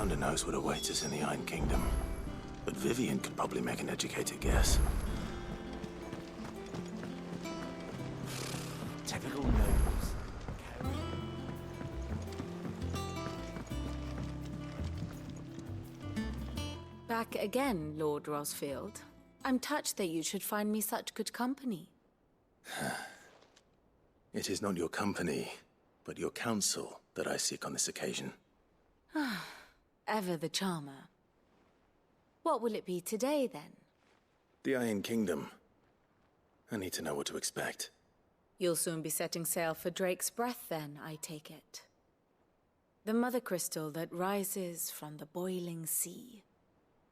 founder knows what awaits us in the Iron Kingdom, but Vivian could probably make an educated guess. Typical nobles. Back again, Lord Rosfield. I'm touched that you should find me such good company. It is not your company, but your counsel that I seek on this occasion. Ever the charmer. What will it be today, then? The Iron Kingdom. I need to know what to expect. You'll soon be setting sail for Drake's Breath, then, I take it. The mother crystal that rises from the boiling sea.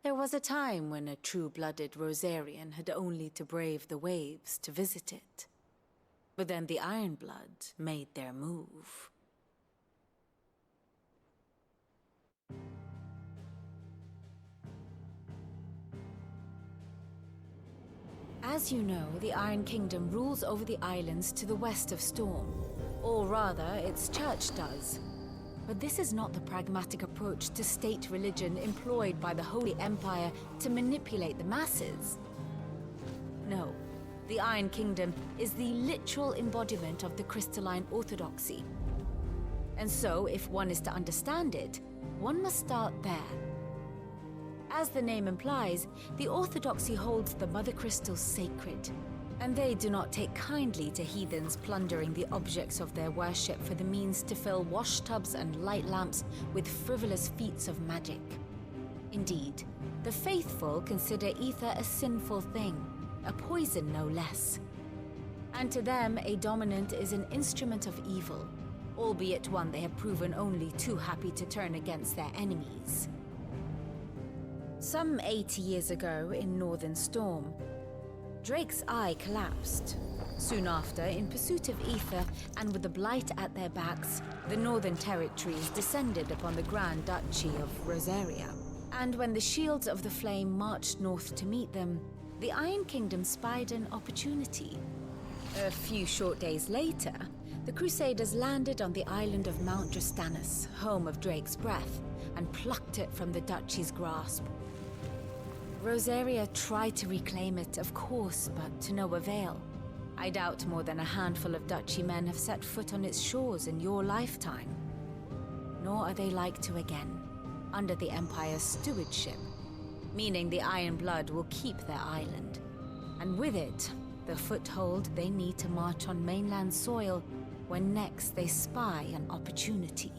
There was a time when a true-blooded Rosarian had only to brave the waves to visit it. But then the Ironblood made their move. As you know, the Iron Kingdom rules over the islands to the west of Storm. Or rather, its church does. But this is not the pragmatic approach to state religion employed by the Holy Empire to manipulate the masses. No, the Iron Kingdom is the literal embodiment of the crystalline orthodoxy. And so, if one is to understand it, one must start there. As the name implies, the orthodoxy holds the Mother Crystal sacred, and they do not take kindly to heathens plundering the objects of their worship for the means to fill washtubs and light lamps with frivolous feats of magic. Indeed, the faithful consider ether a sinful thing, a poison no less. And to them, a dominant is an instrument of evil, albeit one they have proven only too happy to turn against their enemies. Some 80 years ago in Northern Storm, Drake's eye collapsed. Soon after, in pursuit of ether and with the blight at their backs, the Northern Territories descended upon the Grand Duchy of Rosaria. And when the Shields of the Flame marched north to meet them, the Iron Kingdom spied an opportunity. A few short days later, the Crusaders landed on the island of Mount Drastanus, home of Drake's Breath, and plucked it from the Duchy's grasp. Rosaria tried to reclaim it, of course, but to no avail. I doubt more than a handful of Duchy men have set foot on its shores in your lifetime. Nor are they like to again, under the Empire's stewardship, meaning the Iron Blood will keep their island, and with it, the foothold they need to march on mainland soil when next they spy an opportunity.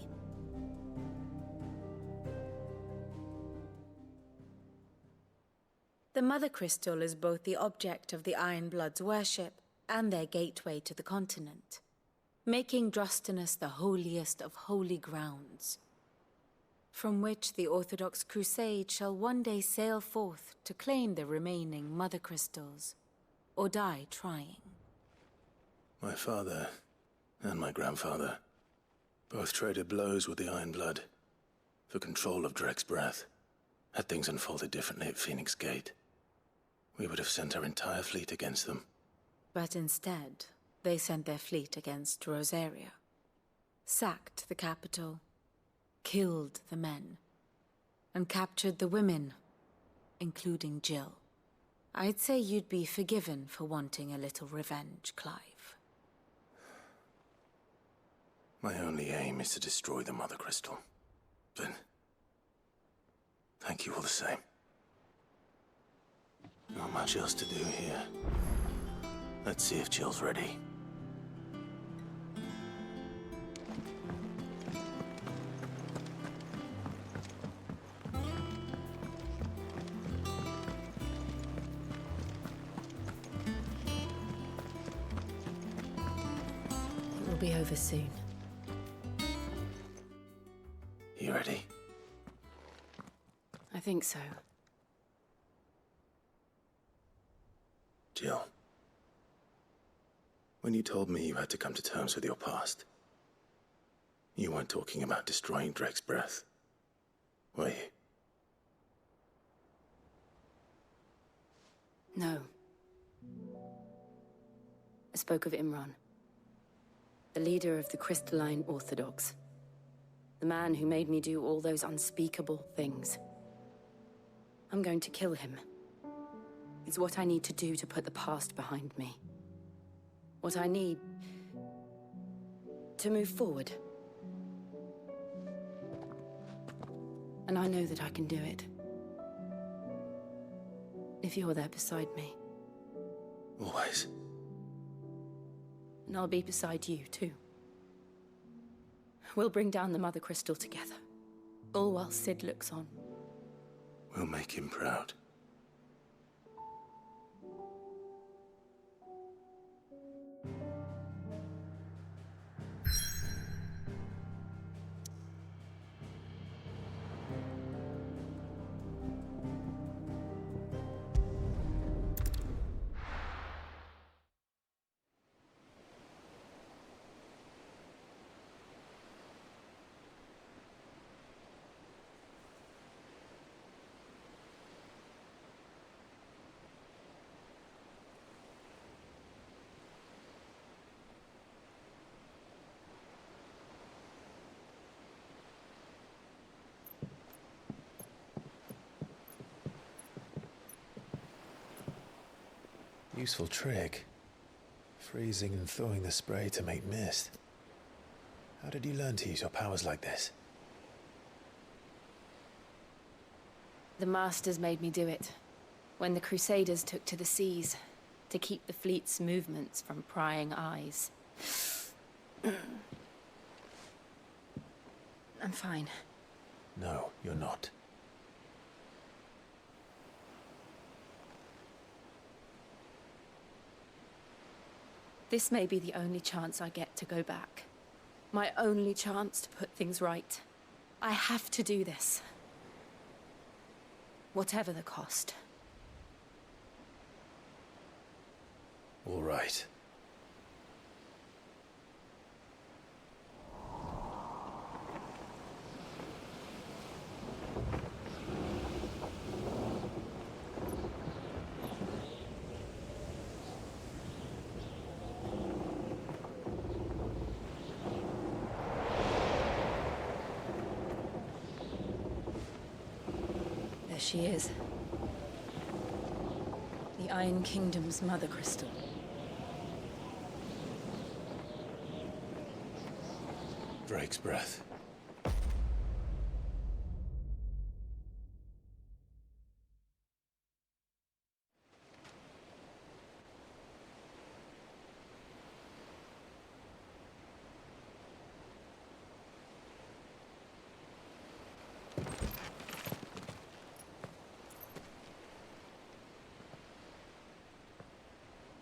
The Mother Crystal is both the object of the Iron Blood's worship and their gateway to the continent, making Drastanus the holiest of holy grounds, from which the Orthodox Crusade shall one day sail forth to claim the remaining Mother Crystals, or die trying. My father and my grandfather both traded blows with the Iron Blood for control of Drake's Breath. Had things unfolded differently at Phoenix Gate, we would have sent our entire fleet against them. But instead, they sent their fleet against Rosaria, sacked the capital, killed the men, and captured the women, including Jill. I'd say you'd be forgiven for wanting a little revenge, Clive. My only aim is to destroy the Mother Crystal. But thank you all the same. Not much else to do here. Let's see if Jill's ready. It will be over soon. You ready? I think so. Jill, when you told me you had to come to terms with your past, you weren't talking about destroying Drake's Breath, were you? No. I spoke of Imran, the leader of the Crystalline Orthodox. The man who made me do all those unspeakable things. I'm going to kill him. It's what I need to do to put the past behind me. What I need to move forward. And I know that I can do it. If you're there beside me. Always. And I'll be beside you, too. We'll bring down the Mother Crystal together. All while Sid looks on. We'll make him proud. Useful trick. Freezing and thawing the spray to make mist. How did you learn to use your powers like this? The Masters made me do it. When the Crusaders took to the seas, to keep the fleet's movements from prying eyes. I'm fine. No, you're not. This may be the only chance I get to go back. My only chance to put things right. I have to do this. Whatever the cost. All right. There she is. The Iron Kingdom's Mother Crystal. Drake's breath.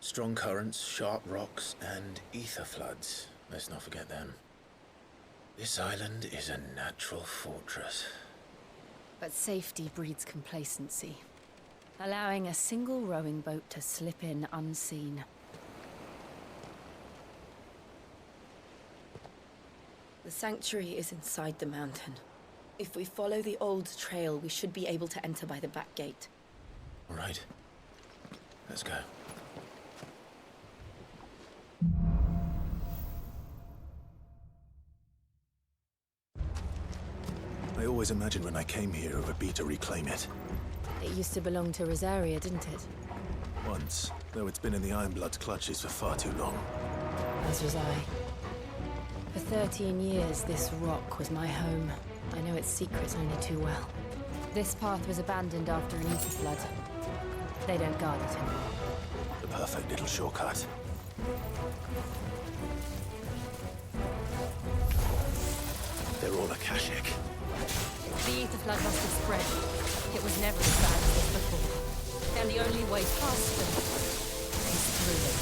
Strong currents, sharp rocks, and ether floods. Let's not forget them. This island is a natural fortress. But safety breeds complacency. Allowing a single rowing boat to slip in unseen. The sanctuary is inside the mountain. If we follow the old trail, we should be able to enter by the back gate. All right. Let's go. I always imagined when I came here it would be to reclaim it. It used to belong to Rosaria, didn't it? Once, though it's been in the Ironblood's clutches for far too long. As was I. For 13 years, this rock was my home. I know its secrets only too well. This path was abandoned after an ether flood. They don't guard it anymore. The perfect little shortcut. They're all Akashic. The ether flood must have spread. It was never as bad as this before. And the only way past them is through them.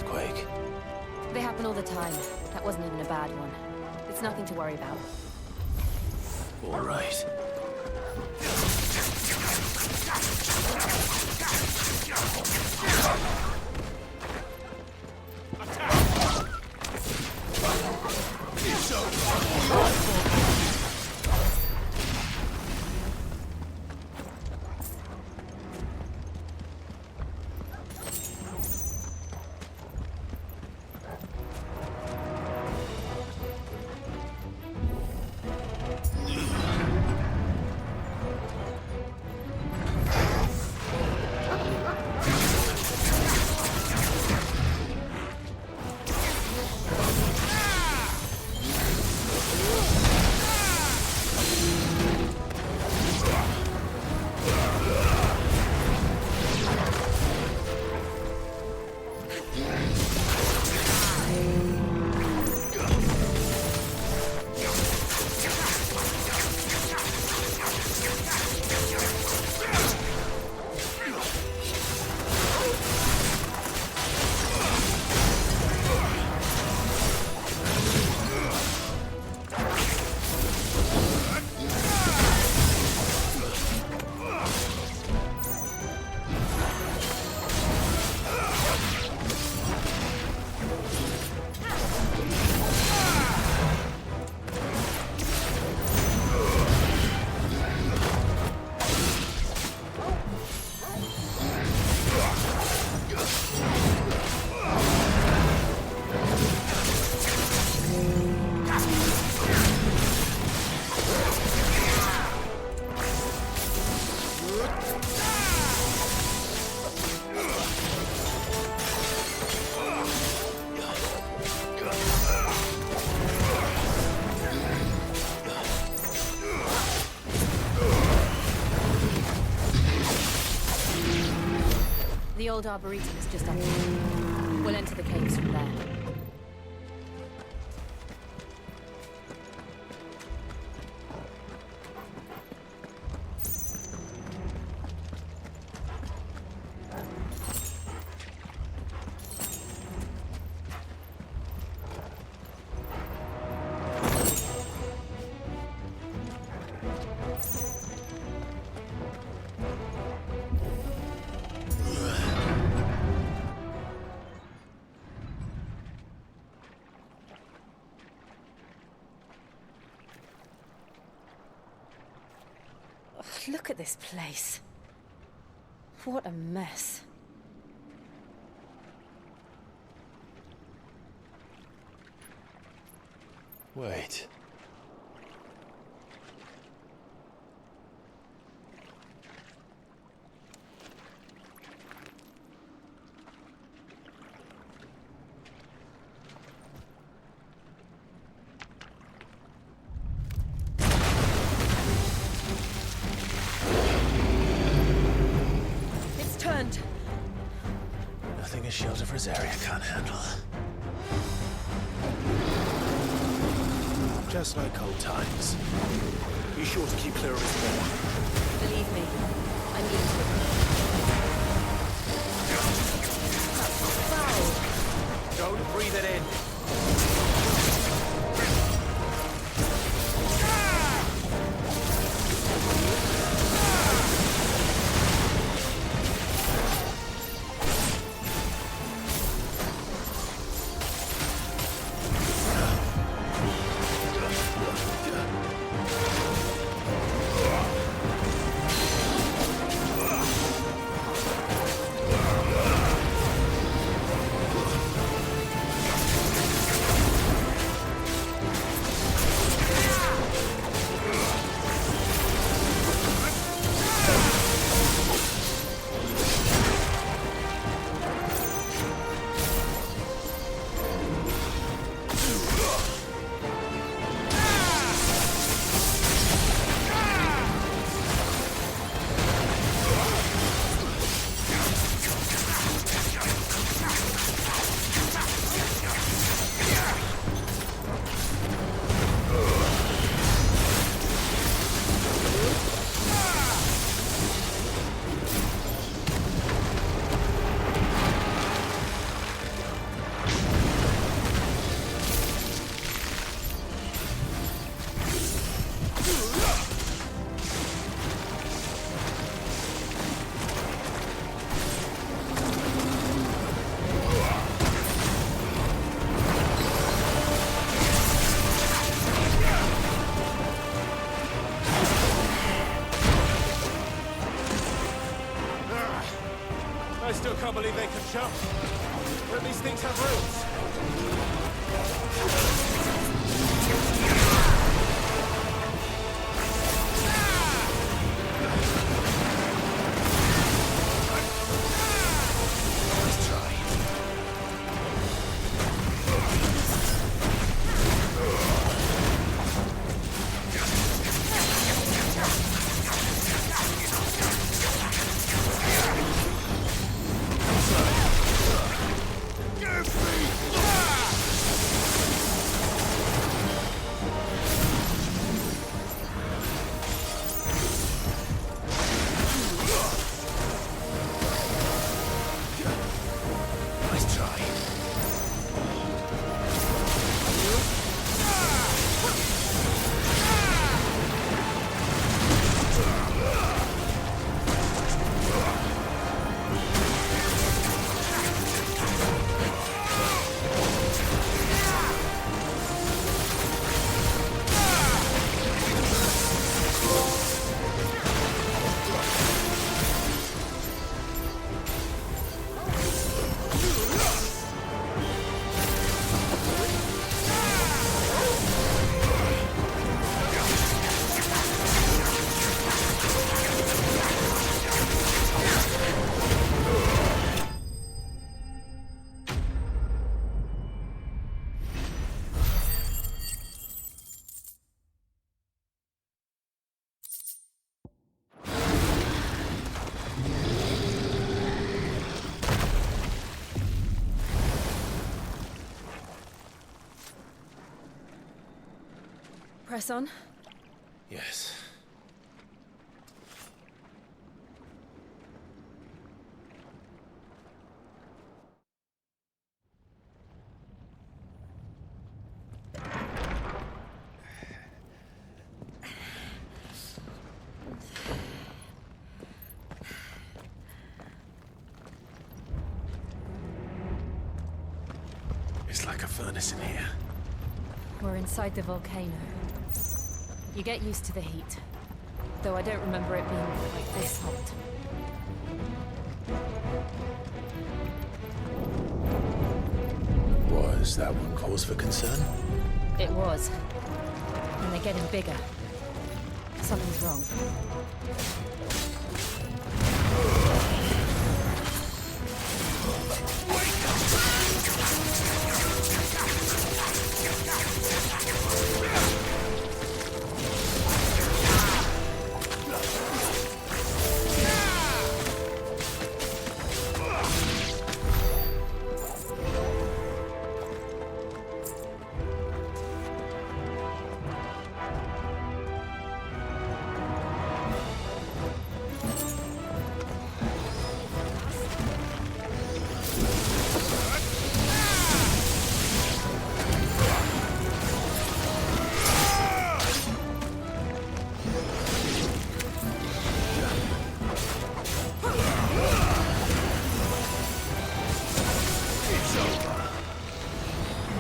earthquake. They happen all the time. That wasn't even a bad one. It's nothing to worry about. All right. The old Arboretum is just up here. We'll enter the caves from there. Look at this place. What a mess. Wait. Nothing a shield of Rosaria can't handle. Just like old times. Be sure to keep clear of his wall. Believe me, I need to. Foul. Don't breathe it in. I still can't believe they can jump. But these things have roots. Nice try. Nice try. Press on. Yes. It's like a furnace in here. We're inside the volcano. You get used to the heat. Though I don't remember it being like this hot. Was that one cause for concern? It was. And they're getting bigger. Something's wrong.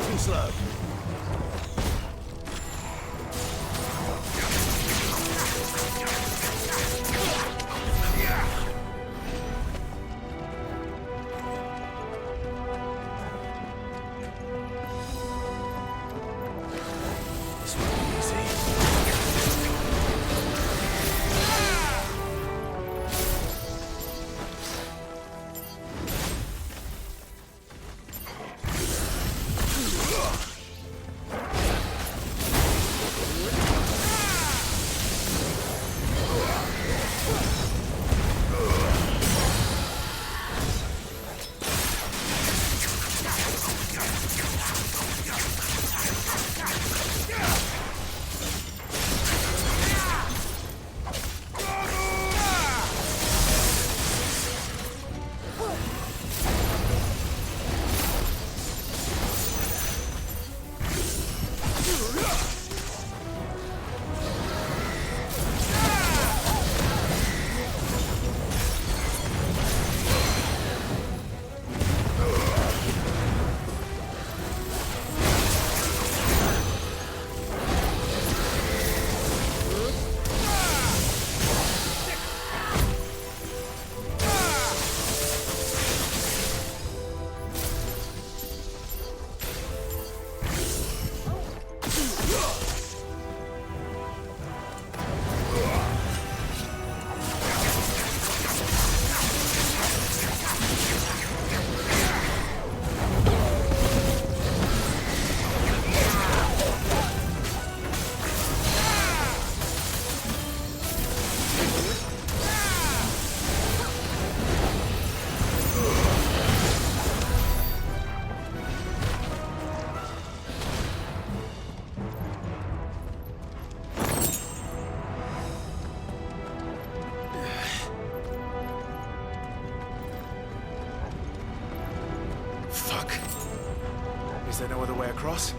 Too slow. This won't be easy. there no other way across?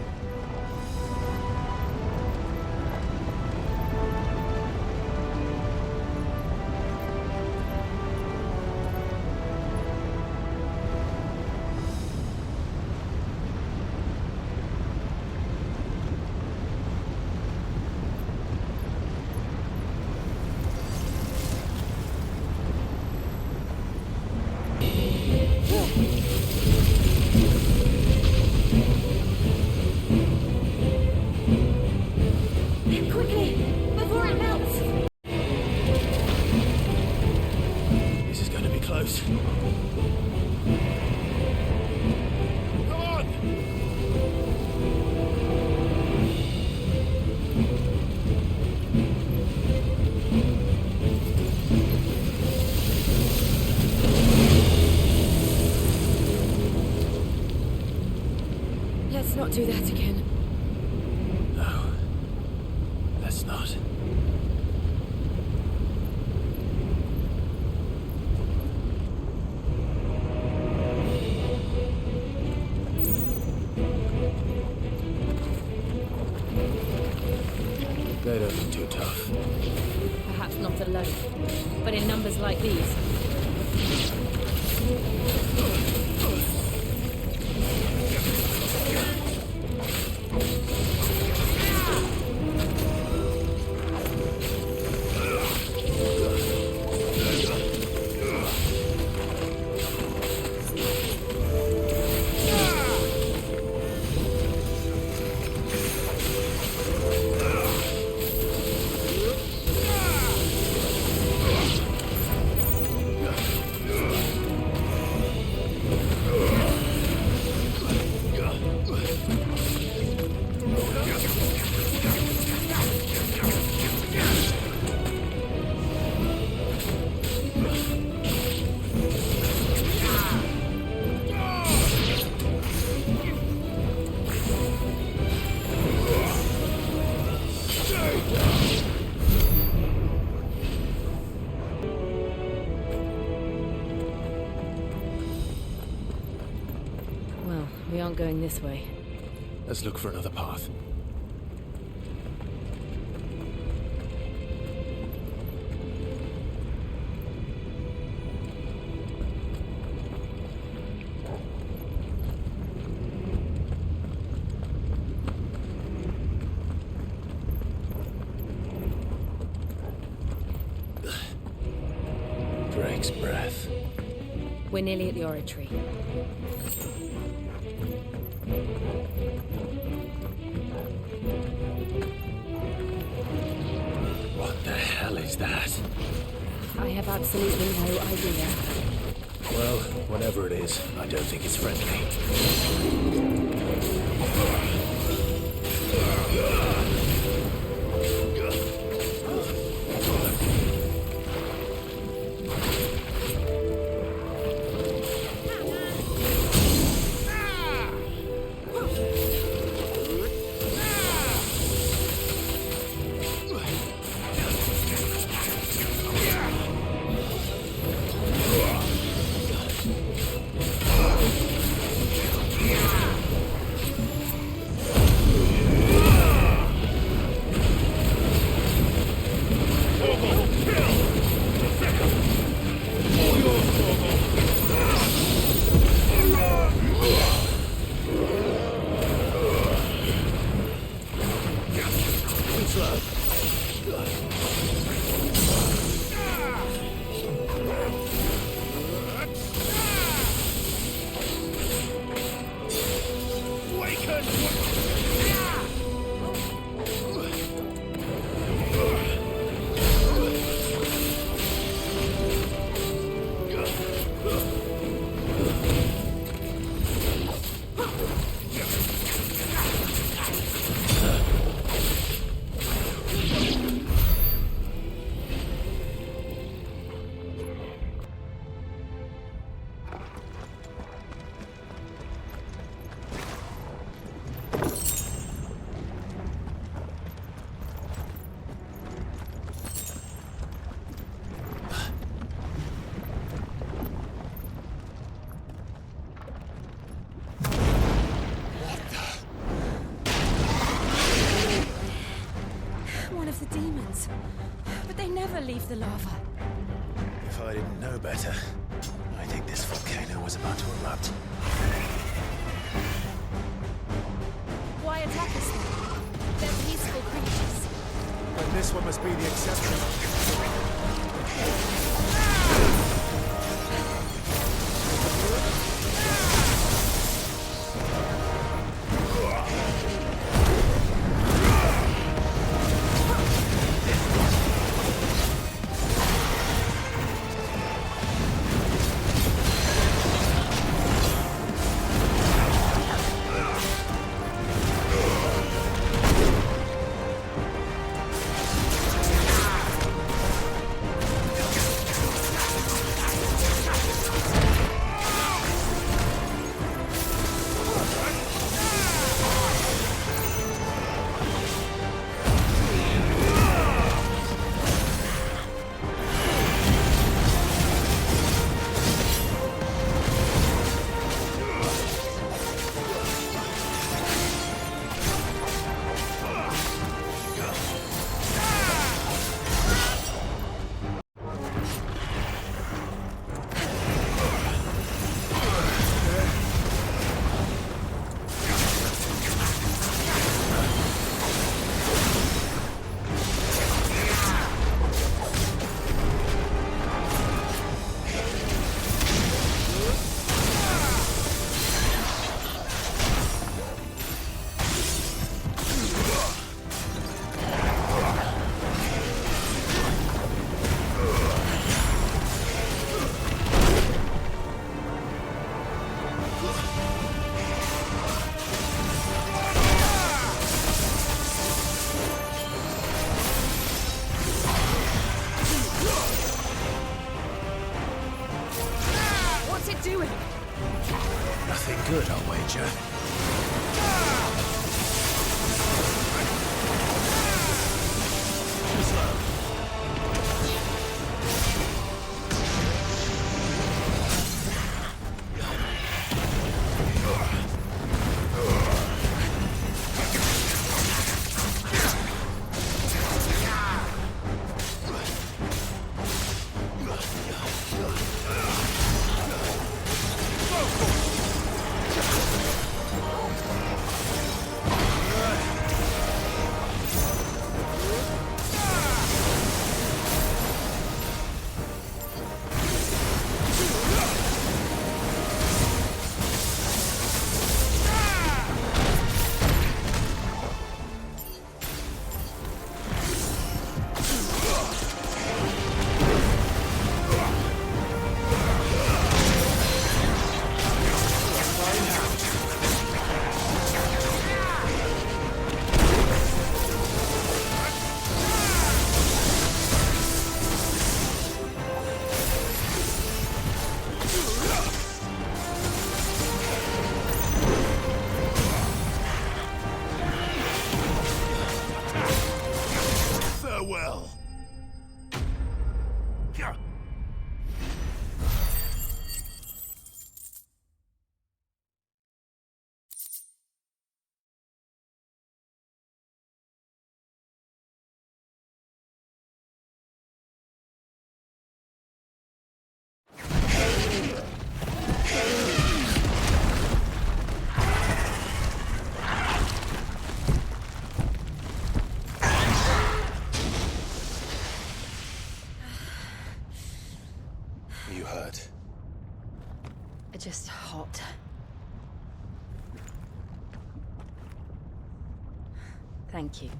Quickly, before it melts! This is going to be close. Come on! Let's not do that again. No. Let's not. They don't look too tough. Perhaps not alone, but in numbers like these. Well, we aren't going this way. Let's look for another path. Drake's breath. We're nearly at the oratory. What the hell is that? I have absolutely no idea. Well, whatever it is, I don't think it's friendly. I didn't know better, I think this volcano was about to erupt. Why attack us then? They're peaceful creatures. And this one must be the exception. Nothing good, I'll wager. Farewell. You hurt? Just hot. Thank you.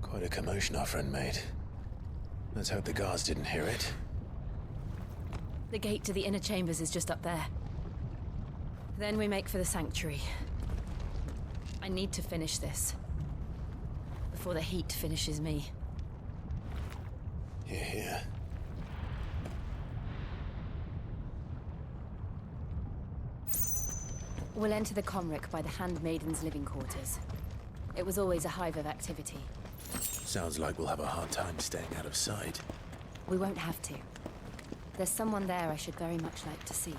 Quite a commotion our friend made. Let's hope the guards didn't hear it. The gate to the inner chambers is just up there. Then we make for the sanctuary. I need to finish this. Before the heat finishes me. Hear, hear. We'll enter the Comric by the Handmaiden's living quarters. It was always a hive of activity. Sounds like we'll have a hard time staying out of sight. We won't have to. There's someone there I should very much like to see.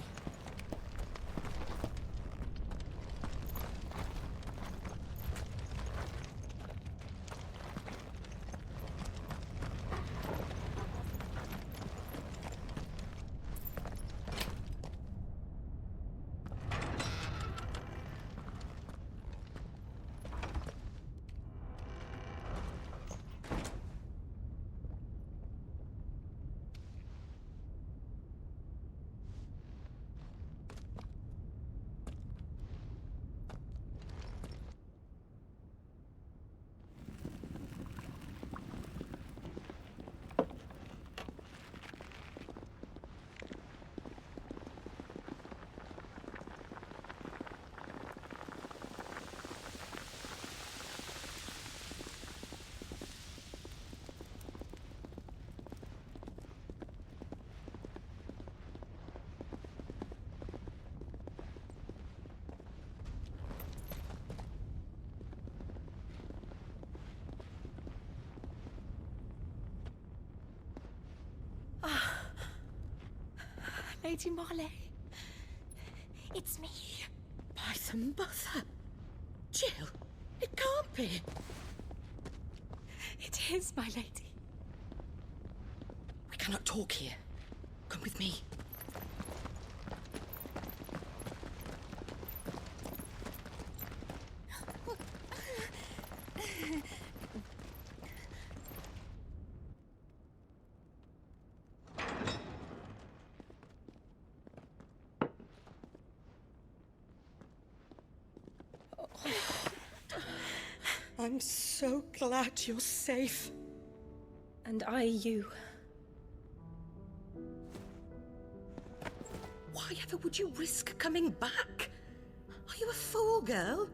Lady Marley. It's me. By the mother. Jill, it can't be. It is, my lady. We cannot talk here. Come with me. I'm so glad you're safe. And I you. Why ever would you risk coming back? Are you a fool, girl?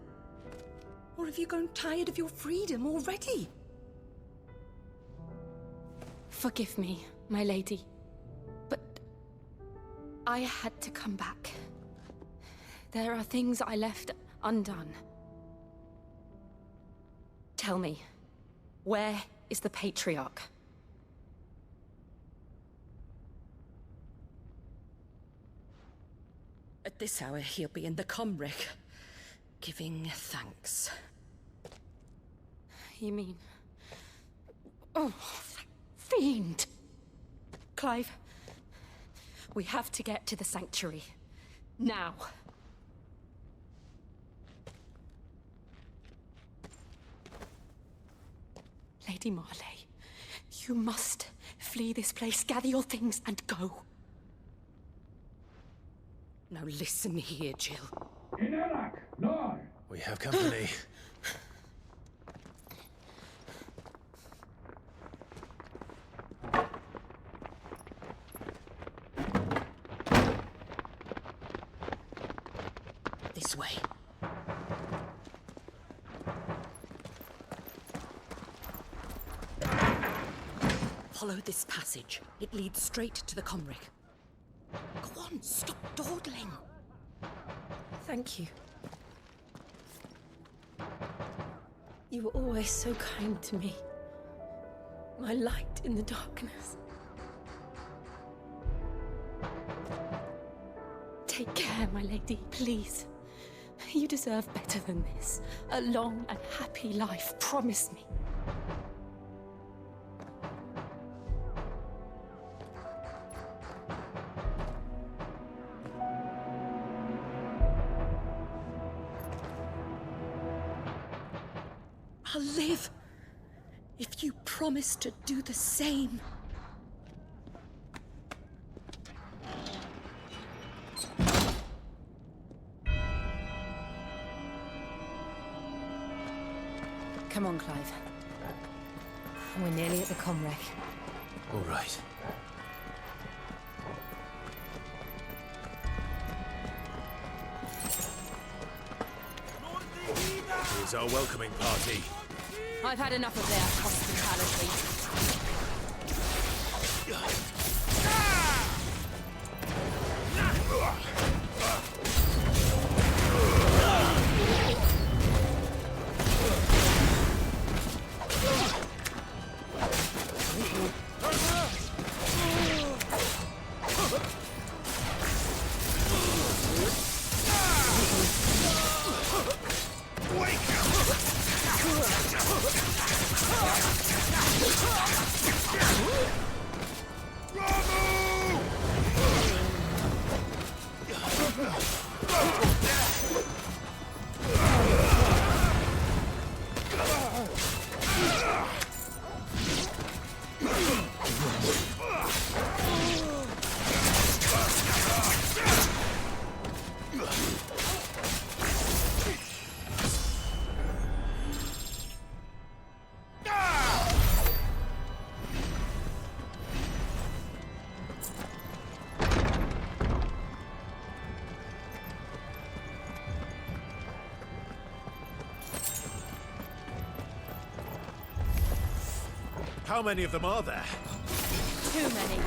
Or have you grown tired of your freedom already? Forgive me, my lady. But I had to come back. There are things I left undone. Tell me, where is the Patriarch? At this hour, he'll be in the Comric, giving thanks. You mean... Oh, that fiend! Clive, we have to get to the Sanctuary. Now. Lady Marley, you must flee this place, gather your things, and go. Now listen here, Jill. We have company. This way. Follow this passage. It leads straight to the Comric. Go on, stop dawdling. Thank you. You were always so kind to me. My light in the darkness. Take care, my lady, please. You deserve better than this. A long and happy life, promise me. I'll live if you promise to do the same. Come on, Clive. We're nearly at the Comrec. All right. Here's our welcoming party. I've had enough of their hospitality. How many of them are there? Too many.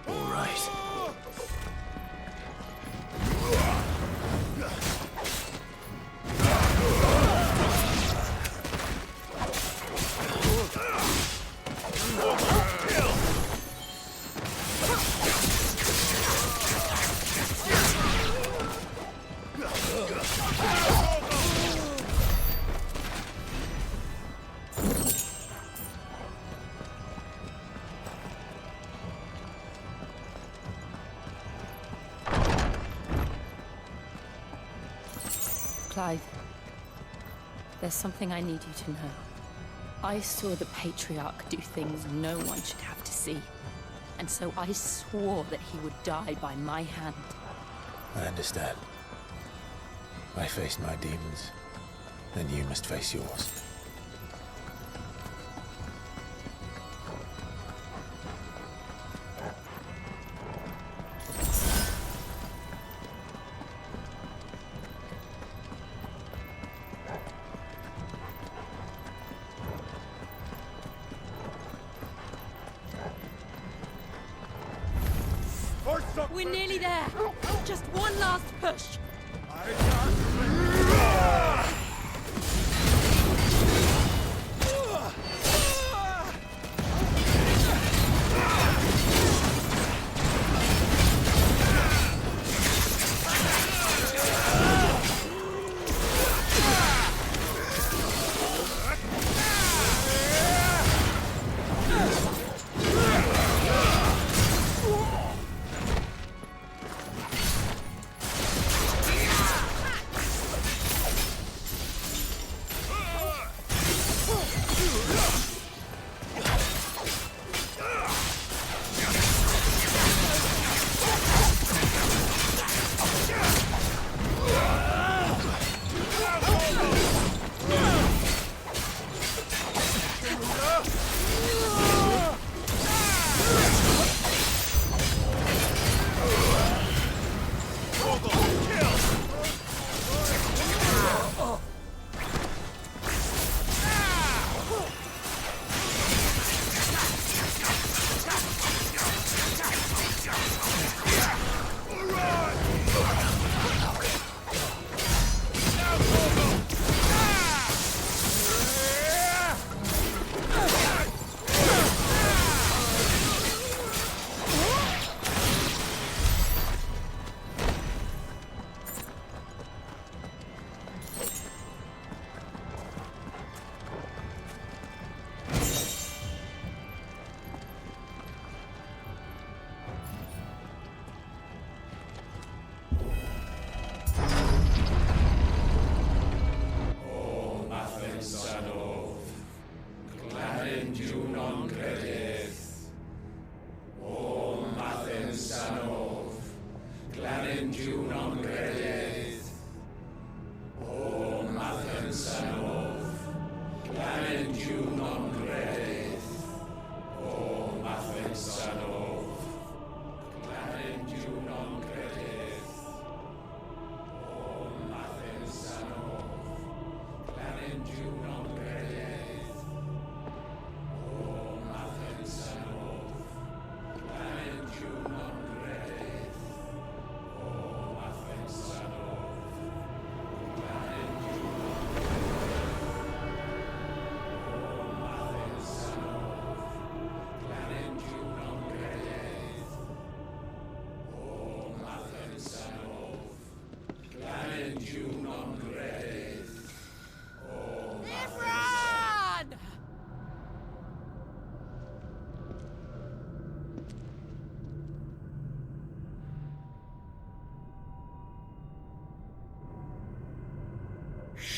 All right. Clive, there's something I need you to know. I saw the Patriarch do things no one should have to see. And so I swore that he would die by my hand. I understand. I faced my demons, then you must face yours. We're nearly there. Just one last push.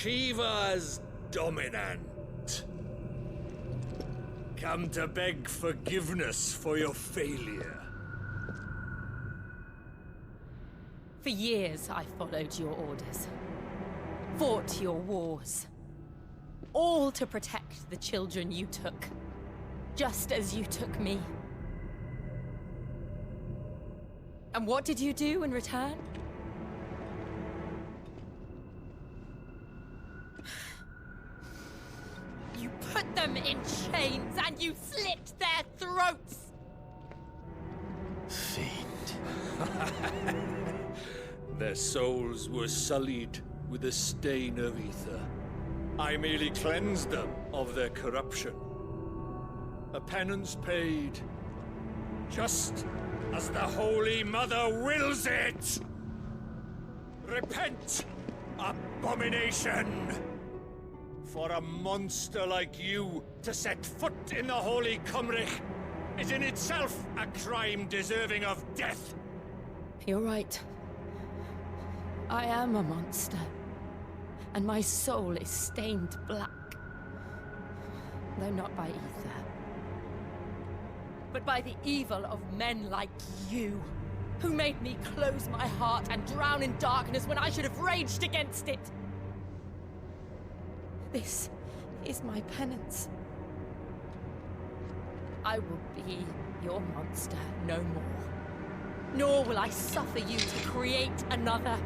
Shiva's dominant. Come to beg forgiveness for your failure. For years, I followed your orders. Fought your wars. All to protect the children you took. Just as you took me. And what did you do in return? You put them in chains and you slit their throats! Fiend. Their souls were sullied with a stain of ether. I merely cleansed them of their corruption. A penance paid, just as the Holy Mother wills it! Repent, abomination! For a monster like you to set foot in the Holy Cymric is in itself a crime deserving of death. You're right. I am a monster. And my soul is stained black. Though not by ether. But by the evil of men like you, who made me close my heart and drown in darkness when I should have raged against it. This is my penance. I will be your monster no more. Nor will I suffer you to create another.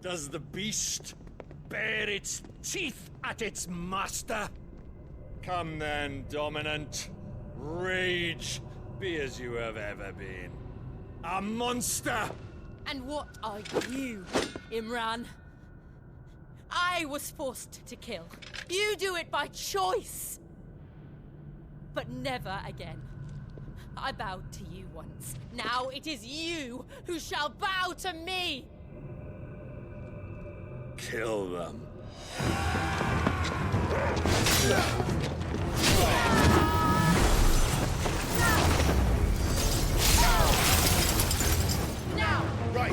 Does the beast bare its teeth at its master? Come then, Dominant. Rage, be as you have ever been. A monster! And what are you, Imran? I was forced to kill. You do it by choice. But never again. I bowed to you once. Now it is you who shall bow to me! Kill them. Now! Right!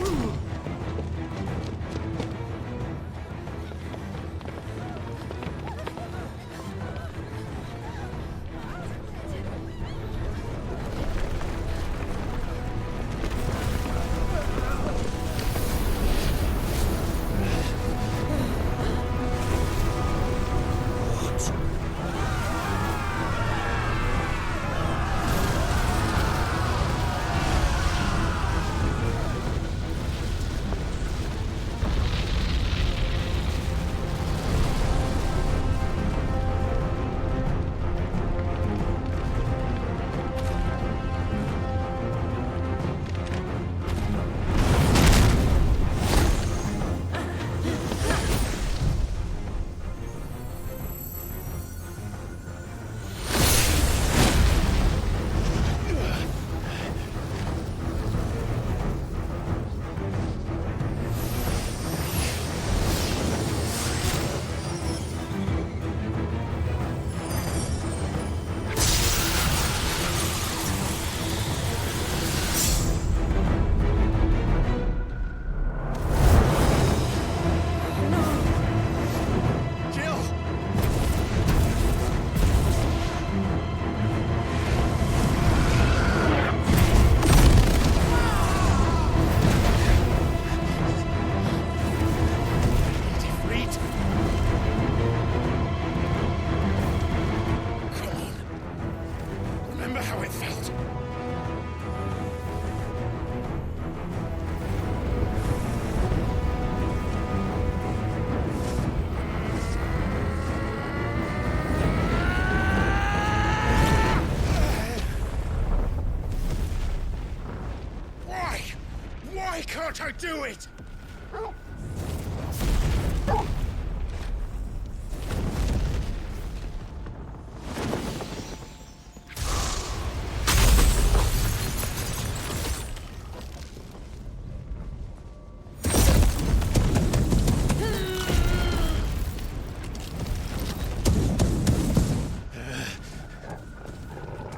Why can't I do it?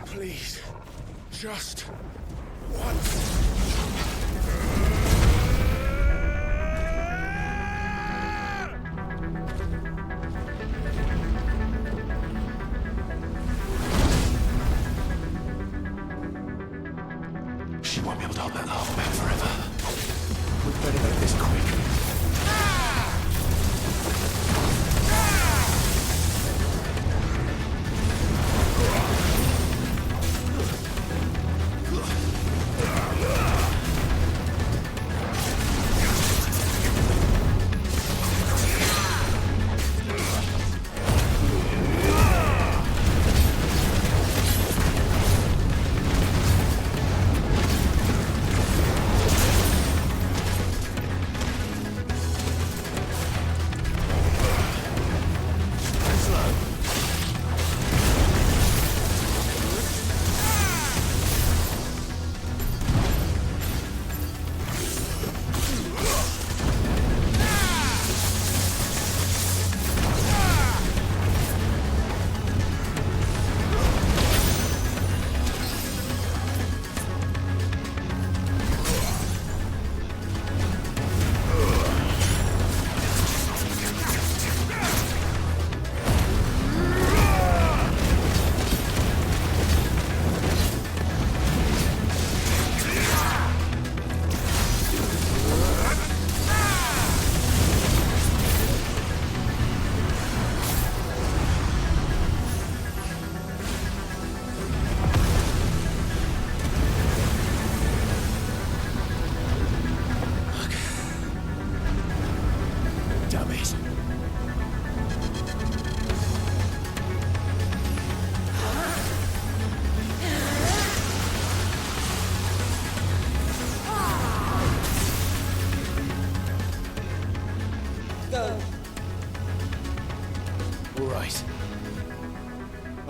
Please, just once.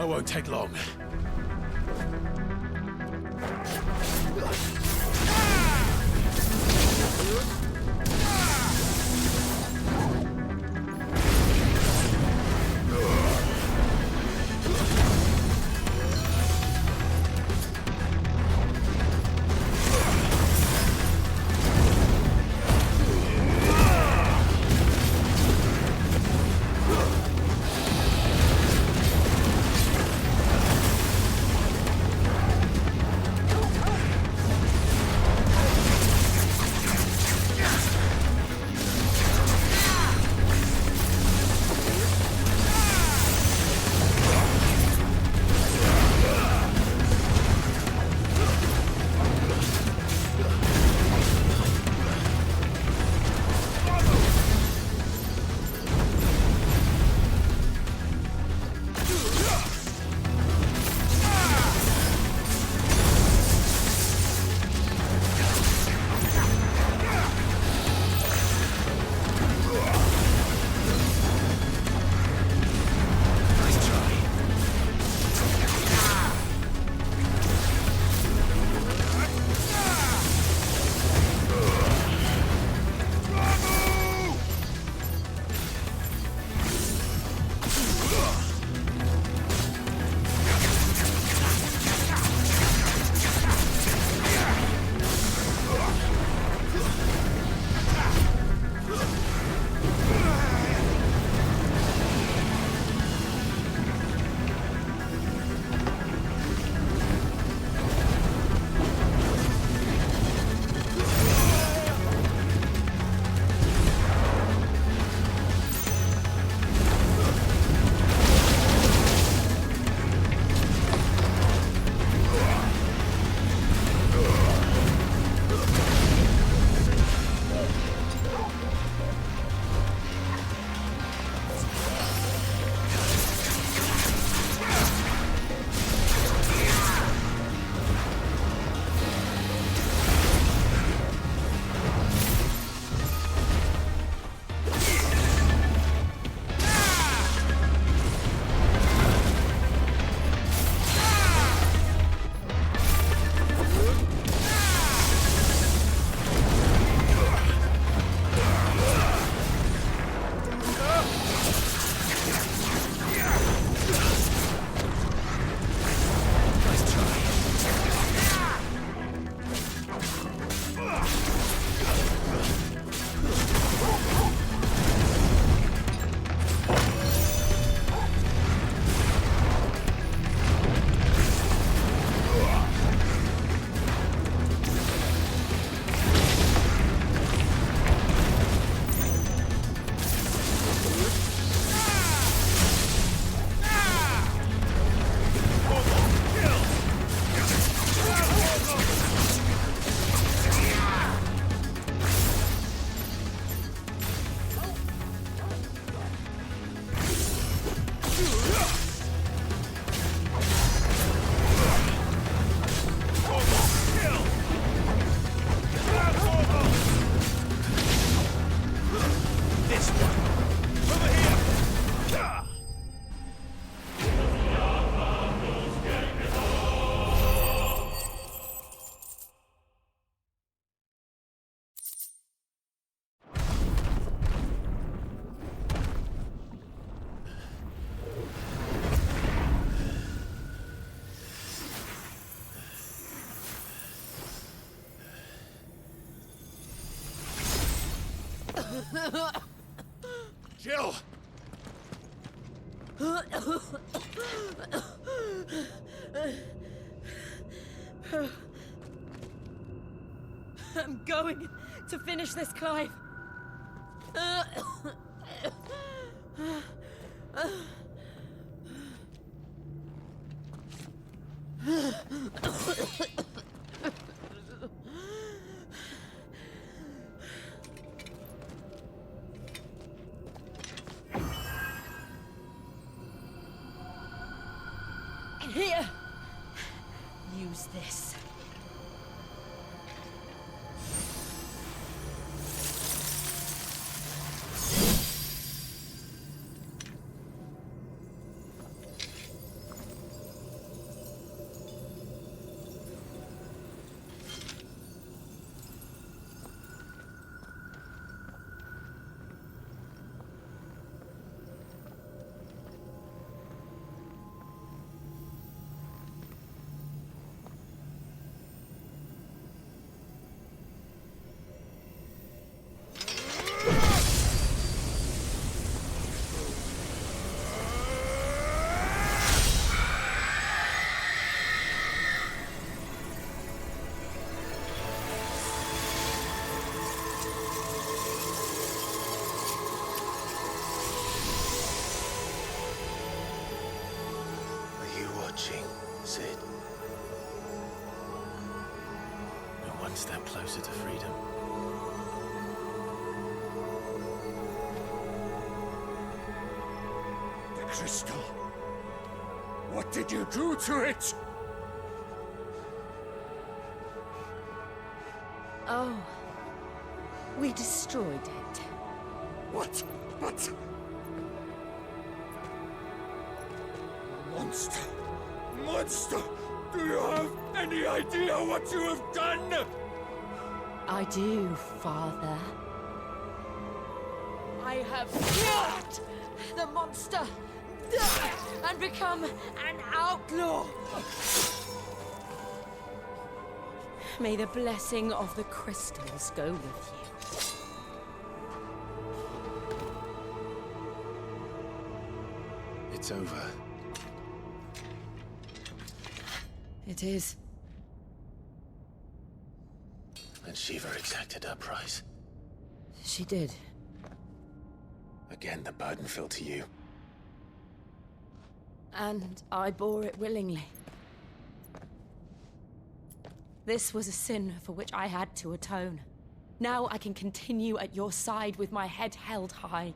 I won't take long. Jill! I'm going to finish this, Clive. Here. Use this. watching, Sid. We're one step closer to freedom. The crystal. What did you do to it? Oh, we destroyed it. What? But... Monster! Monster! Do you have any idea what you have done? I do, Father. I have killed the monster and become an outlaw. May the blessing of the crystals go with you. It's over. It is. And Shiva exacted her price. She did. Again, the burden fell to you. And I bore it willingly. This was a sin for which I had to atone. Now I can continue at your side with my head held high.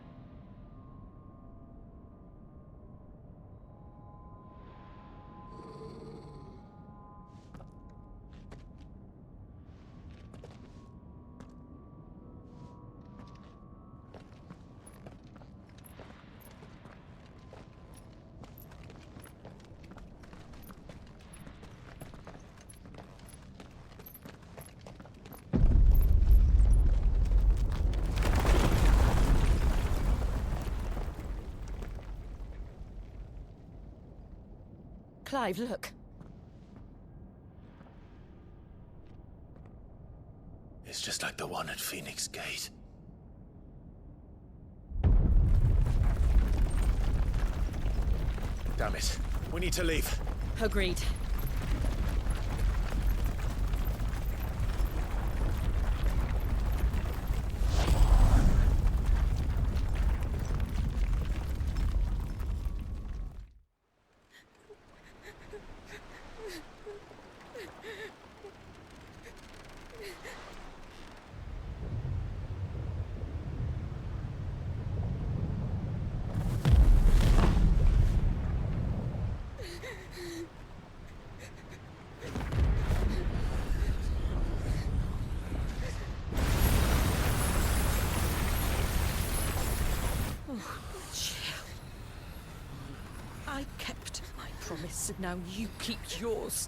Clive, look. It's just like the one at Phoenix Gate. Damn it. We need to leave. Agreed. I kept my promise, and now you keep yours.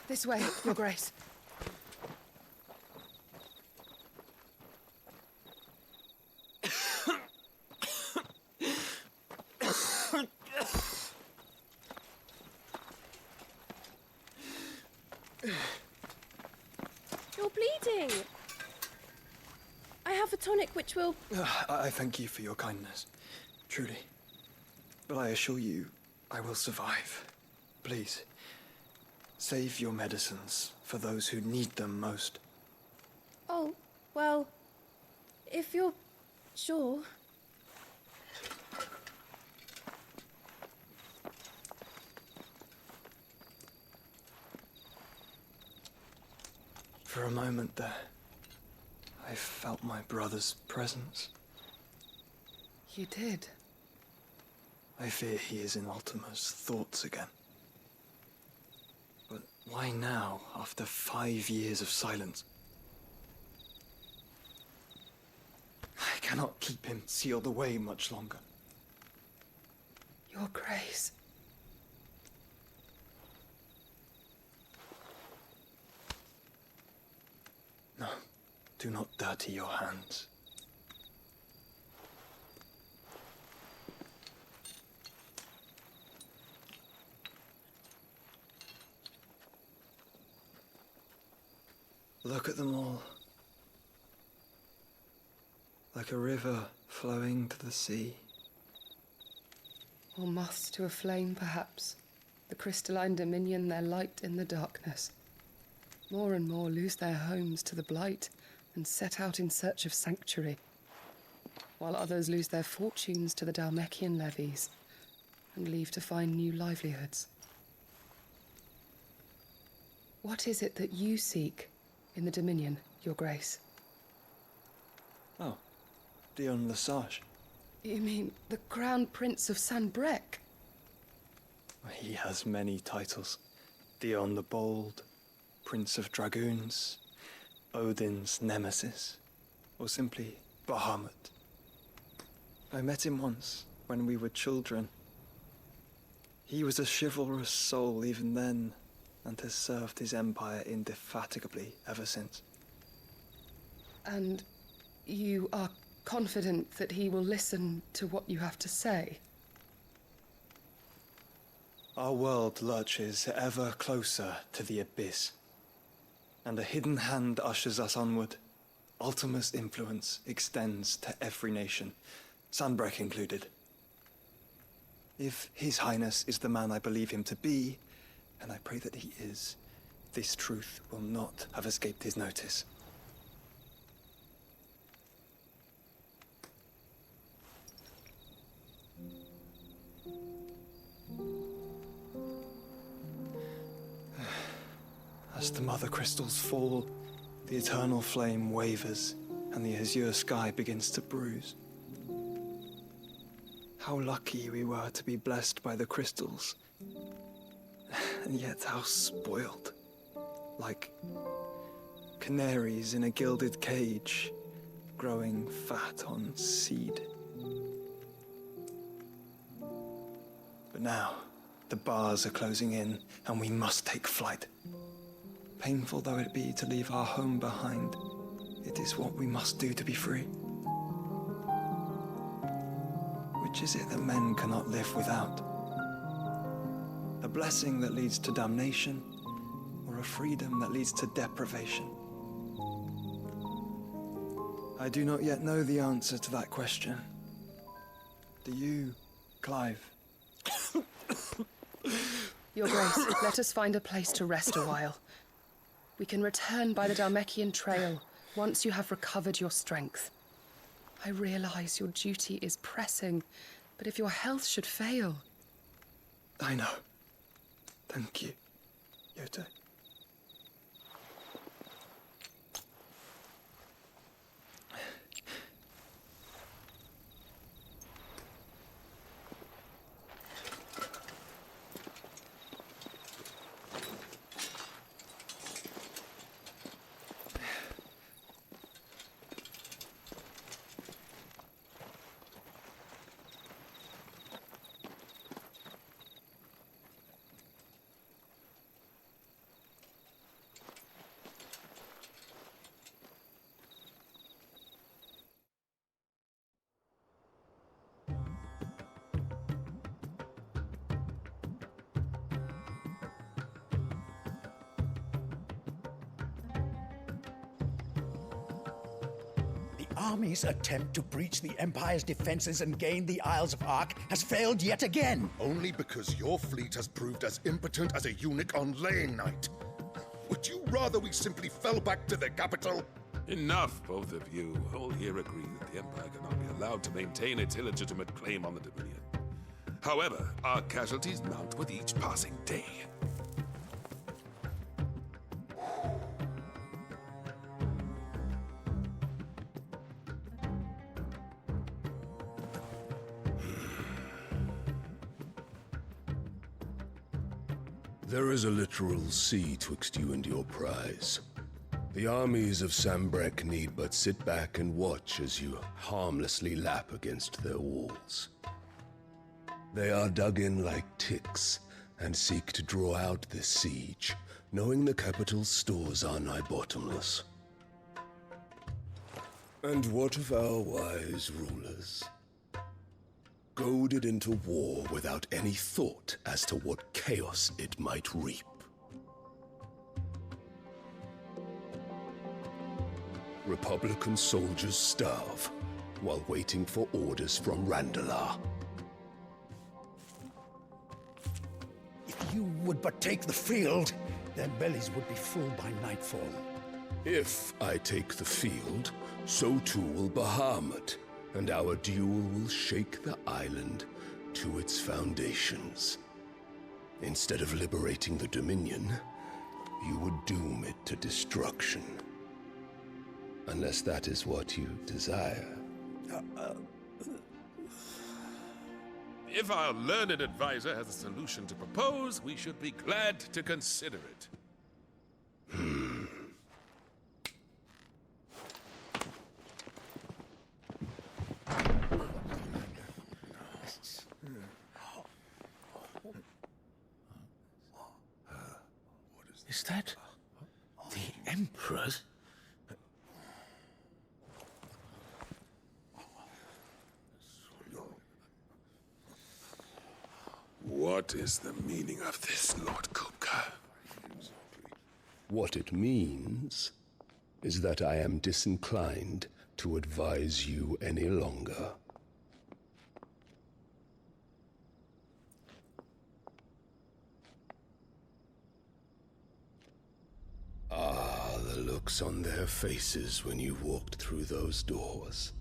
This way, Your Grace. You're bleeding. I have a tonic which will... I thank you for your kindness, truly. But I assure you, I will survive. Please, save your medicines for those who need them most. Oh, well, if you're sure. For a moment there, I felt my brother's presence. You did. I fear he is in Ultima's thoughts again. But why now, after 5 years of silence? I cannot keep him sealed away much longer. Your Grace. No, do not dirty your hands. Look at them all. Like a river flowing to the sea. Or moths to a flame, perhaps. The crystalline dominion their light in the darkness. More and more lose their homes to the blight and set out in search of sanctuary, while others lose their fortunes to the Dhalmekian levies and leave to find new livelihoods. What is it that you seek in the Dominion, Your Grace? Oh, Dion Lesage. You mean the Crown Prince of Sanbreque? He has many titles. Dion the Bold, Prince of Dragoons, Odin's Nemesis, or simply Bahamut. I met him once, when we were children. He was a chivalrous soul even then, and has served his empire indefatigably ever since. And you are confident that he will listen to what you have to say? Our world lurches ever closer to the abyss, and a hidden hand ushers us onward. Ultima's influence extends to every nation, Sanbreque included. If His Highness is the man I believe him to be, and I pray that he is, this truth will not have escaped his notice. As the mother crystals fall, the eternal flame wavers, and the azure sky begins to bruise. How lucky we were to be blessed by the crystals, and yet how spoiled. Like canaries in a gilded cage, growing fat on seed. But now, the bars are closing in, and we must take flight. Painful though it be to leave our home behind, it is what we must do to be free. Which is it that men cannot live without? A blessing that leads to damnation, or a freedom that leads to deprivation? I do not yet know the answer to that question. Do you, Clive? Your Grace, let us find a place to rest a while. We can return by the Dhalmekian trail once you have recovered your strength. I realize your duty is pressing, but if your health should fail... I know. Thank you, Yote. Army's attempt to breach the Empire's defenses and gain the Isles of Ark has failed yet again. Only because your fleet has proved as impotent as a eunuch on laying night. Would you rather we simply fell back to the capital? Enough, both of you. All here agree that the Empire cannot be allowed to maintain its illegitimate claim on the Dominion. However, our casualties mount with each passing day. There is a literal sea twixt you and your prize. The armies of Sanbreque need but sit back and watch as you harmlessly lap against their walls. They are dug in like ticks and seek to draw out this siege, knowing the capital's stores are nigh bottomless. And what of our wise rulers? Goaded into war without any thought as to what chaos it might reap. Republican soldiers starve while waiting for orders from Randalar. If you would but take the field, their bellies would be full by nightfall. If I take the field, so too will Bahamut, and our duel will shake the island to its foundations. Instead of liberating the Dominion, you would doom it to destruction. Unless that is what you desire. If our learned advisor has a solution to propose, we should be glad to consider it. Is that the Emperor's? What is the meaning of this, Lord Kupka? What it means is that I am disinclined to advise you any longer. Ah, the looks on their faces when you walked through those doors.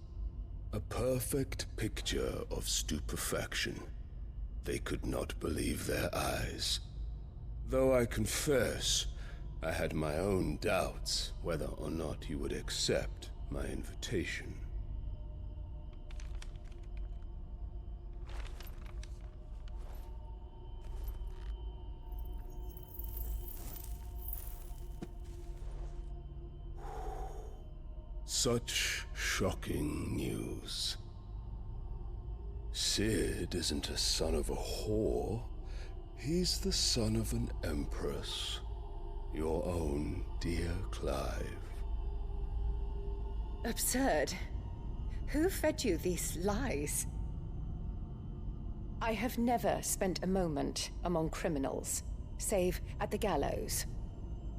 A perfect picture of stupefaction. They could not believe their eyes. Though I confess, I had my own doubts whether or not you would accept my invitation. Such shocking news. Sid isn't a son of a whore. He's the son of an empress. Your own dear Clive. Absurd. Who fed you these lies? I have never spent a moment among criminals, save at the gallows.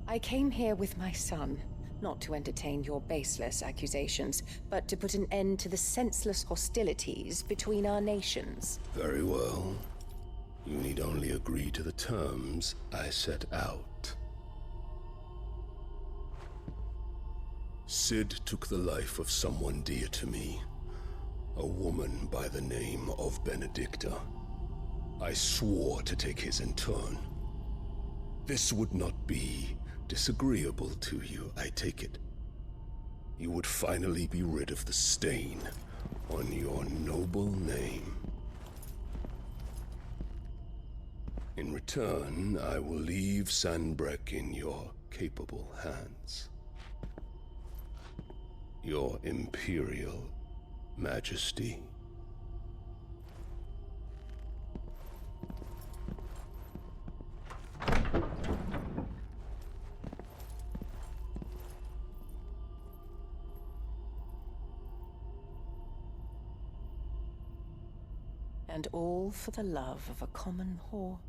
I came here with my son, not to entertain your baseless accusations, but to put an end to the senseless hostilities between our nations. Very well. You need only agree to the terms I set out. Sid took the life of someone dear to me, a woman by the name of Benedicta. I swore to take his in turn. This would not be disagreeable to you, I take it. You would finally be rid of the stain on your noble name. In return, I will leave Sanbreque in your capable hands. Your Imperial Majesty. And all for the love of a common whore.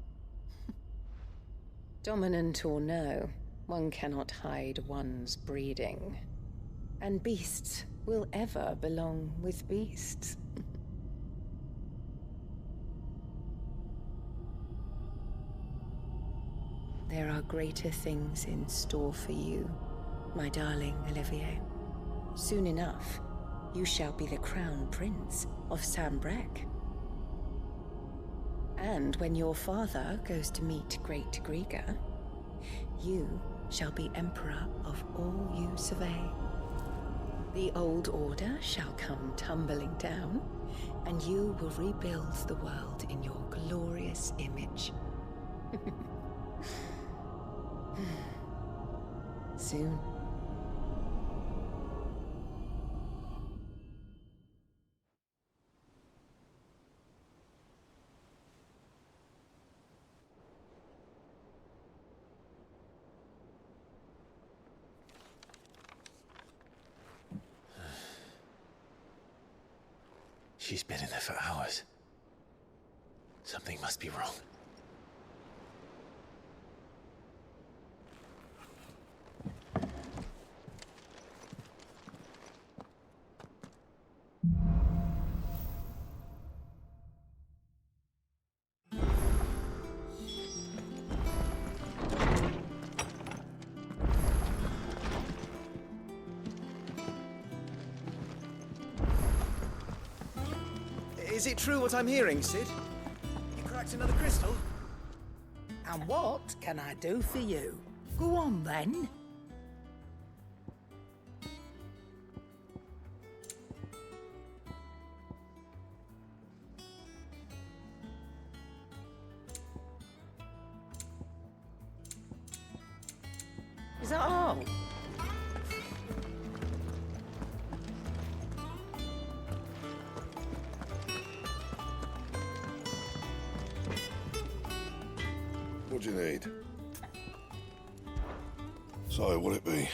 Dominant or no, one cannot hide one's breeding. And beasts will ever belong with beasts. There are greater things in store for you, my darling Olivier. Soon enough, you shall be the crown prince of Sanbreque. And when your father goes to meet Great Griga, you shall be emperor of all you survey. The old order shall come tumbling down, and you will rebuild the world in your glorious image. Soon. She's been in there for hours. Something must be wrong. Is it true what I'm hearing, Sid? You cracked another crystal? And what can I do for you? Go on, then. Is that all? What do you need? So, what'll it be?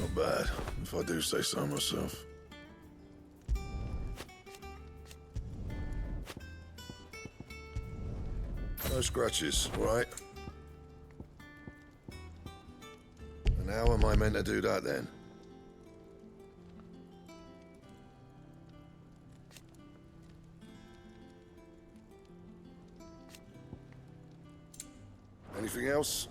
Not bad, if I do say so myself. No scratches, right? And how am I meant to do that then? Anything else?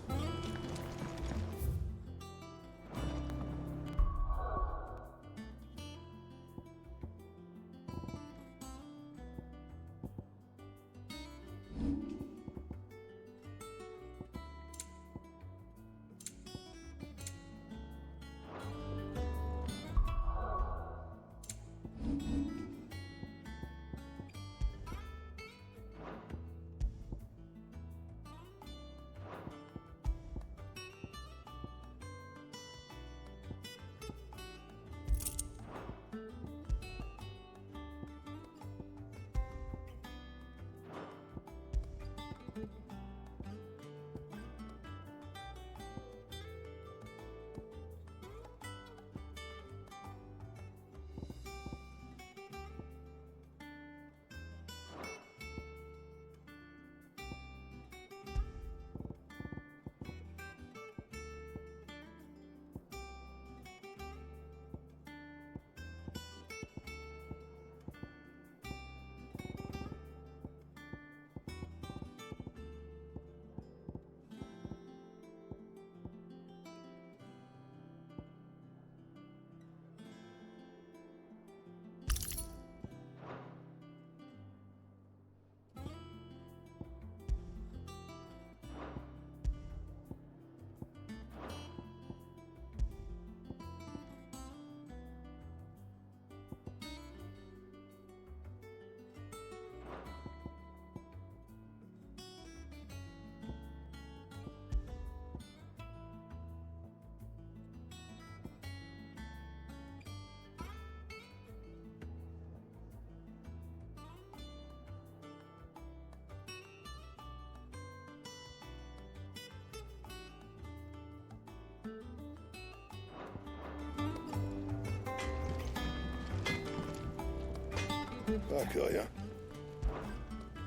Back, are ya?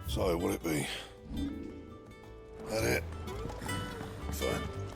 So, what'll it be? That it? Fine.